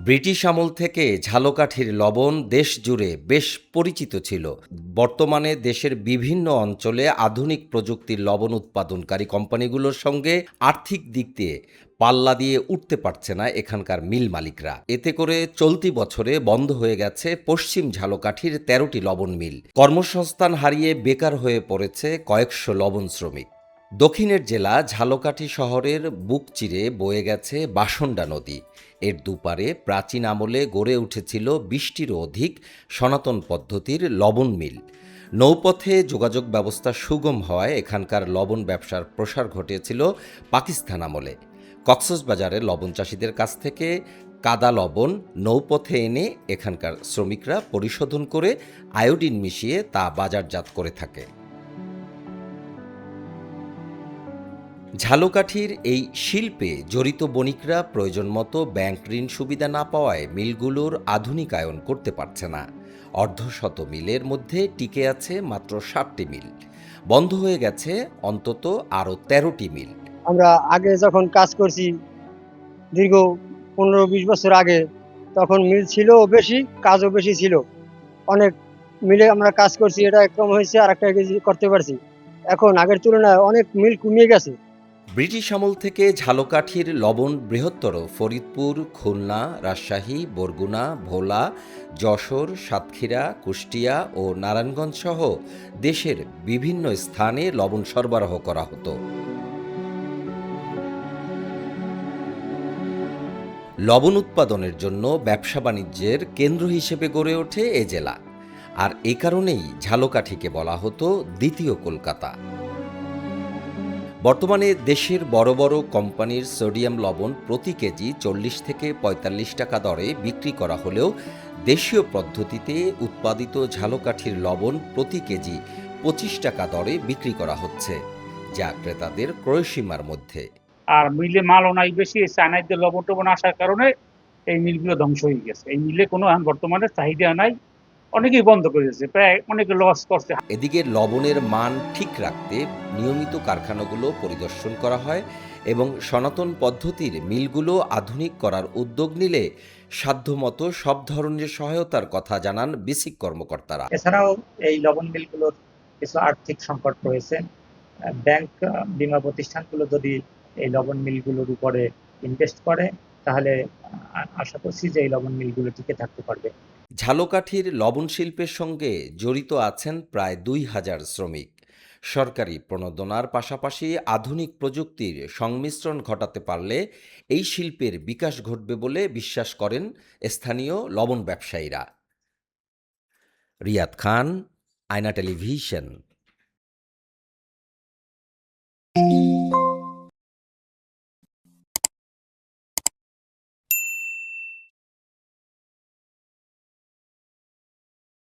British আমল থেকে ঝালকাঠির লবণ দেশ জুড়ে বেশ পরিচিত ছিল। বর্তমানে দেশের বিভিন্ন অঞ্চলে আধুনিক প্রযুক্তির লবণ উৎপাদনকারী কোম্পানিগুলোর সঙ্গে আর্থিক দিক দিয়ে পাল্লা দিয়ে উঠতে পারছে না এখানকার মিল মালিকরা। এতে করে চলতি বছরে বন্ধ হয়ে গেছে পশ্চিম ঝালকাঠির ১৩টি লবণ মিল। কর্মসংস্থান হারিয়ে বেকার হয়ে পড়েছে কয়েকশো লবণ শ্রমিক। দক্ষিণের জেলা ঝালকাঠি শহরের বুক চিরে বয়ে গেছে বাসন্ডা নদী। এর দুপারে প্রাচীন আমলে গড়ে উঠেছিল ২০টিরও অধিক সনাতন পদ্ধতির লবণ মিল। নৌপথে যোগাযোগ ব্যবস্থা সুগম হওয়ায় এখানকার লবণ ব্যবসার প্রসার ঘটেছিল পাকিস্তান আমলে। কক্সবাজারের লবণ চাষিদের কাছ থেকে কাদা লবণ নৌপথে এনে এখানকার শ্রমিকরা পরিশোধন করে আয়োডিন মিশিয়ে তা বাজারজাত করে থাকে। ঝালকাঠির এই শিল্পে জড়িত বণিকরা প্রয়োজন মতো ব্যাংক ঋণ সুবিধা না পাওয়ায় মিলগুলোর আধুনিকায়ন করতে পারছে না। অর্ধশত মিলের মধ্যে টিকে আছে মাত্র 7টি মিল। বন্ধ হয়ে গেছে অন্তত আরও 13টি মিল। আমরা আগে যখন কাজ করছি দীর্ঘ 15-20 বছর আগে, তখন মিল ছিল বেশি, কাজও বেশি ছিল। অনেক মিলে আমরা কাজ করছি, এটা কম হয়েছে আর একটা কেজি করতে পারছি। এখন আগের তুলনায় অনেক মিল কমিয়ে গেছে। ব্রিটিশ আমল থেকে ঝালকাঠির লবণ বৃহত্তর ফরিদপুর, খুলনা, রাজশাহী, বরগুনা, ভোলা, যশোর, সাতক্ষীরা, কুষ্টিয়া ও নারায়ণগঞ্জ সহ দেশের বিভিন্ন স্থানে লবণ সরবরাহ করা হতো। লবণ উৎপাদনের জন্য ব্যবসা বাণিজ্যের কেন্দ্র হিসেবে গড়ে ওঠে এ জেলা। আর এ কারণেই ঝালকাঠিকে বলা হতো দ্বিতীয় কলকাতা। বর্তমানে দেশের বড় বড় কোম্পানির সোডিয়াম লবণ প্রতি কেজি 40 থেকে 45 টাকা দরে বিক্রি করা হলেও দেশীয় পদ্ধতিতে উৎপাদিত ঝালকাঠির লবণ প্রতি কেজি 25 টাকা দরে বিক্রি করা হচ্ছে, যা ক্রেতাদের ক্রয়সীমার মধ্যে। আর মিলে মালও নাই বেশি, চায়নাদের লবণ টবণ আসার কারণে এই মিলগুলো ধ্বংস হয়ে গেছে। এই মিলে কোনো এখন বর্তমানে চাহিদা নাই, অনেকেই বন্ধ করে দিয়েছে, প্রায় অনেকে লস করছে। এদিকে লবণের মান ঠিক রাখতে নিয়মিত কারখানাগুলো পরিদর্শন করা হয় এবং সনাতন পদ্ধতির মিলগুলো আধুনিক করার উদ্যোগ নিলে সাধ্যমতো সব ধরনের সহায়তার কথা জানান বেসিক কর্মকর্তারা। এছাড়াও এই লবণ মিলগুলোর কিছু আর্থিক সংকট রয়েছে। ব্যাংক, বীমা প্রতিষ্ঠানগুলো যদি এই লবণ মিলগুলোর উপরে ইনভেস্ট করে, তাহলে আশা করছি যে এই লবণ মিলগুলো টিকে থাকতে পারবে। ঝালকাঠির লবণ শিল্পের সঙ্গে জড়িত আছেন প্রায় ২,০০০ শ্রমিক। সরকারি প্রণোদনার পাশাপাশি আধুনিক প্রযুক্তির সংমিশ্রণ ঘটাতে পারলে এই শিল্পের বিকাশ ঘটবে বলে বিশ্বাস করেন স্থানীয় লবণ ব্যবসায়ীরা। রিয়াদ খান, আয়না টেলিভিশন।